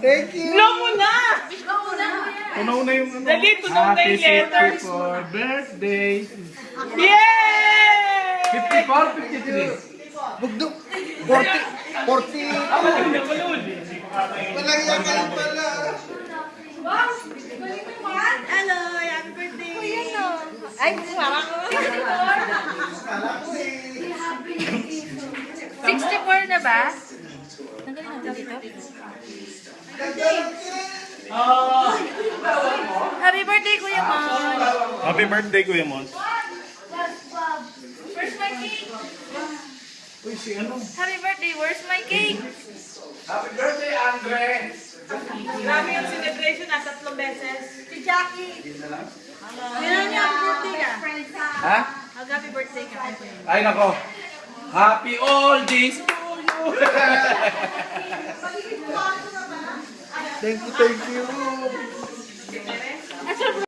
Thank you. No muna! Tunaw na yung ano. Dali, tunaw na yung letters. for birthday. Yay! 54, 53. Bugdok. 40. 40. Walang nabalun. Walang yan ka lang pala. Hello, happy birthday! Kuya no. Ay, parang 64 na ba? Nagaling na dito? Happy birthday, Kuya Mon! Happy birthday, Kuya Mon. Where's my cake? Uy, si ano? Happy birthday, where's my cake? Happy birthday, Andre. Grabe yung celebration na 3 beses. Si Jackie. Kailan niya happy birthday ka? Ha? Happy birthday ka. Ay, nako. Happy oldies to you. Thank you, thank you.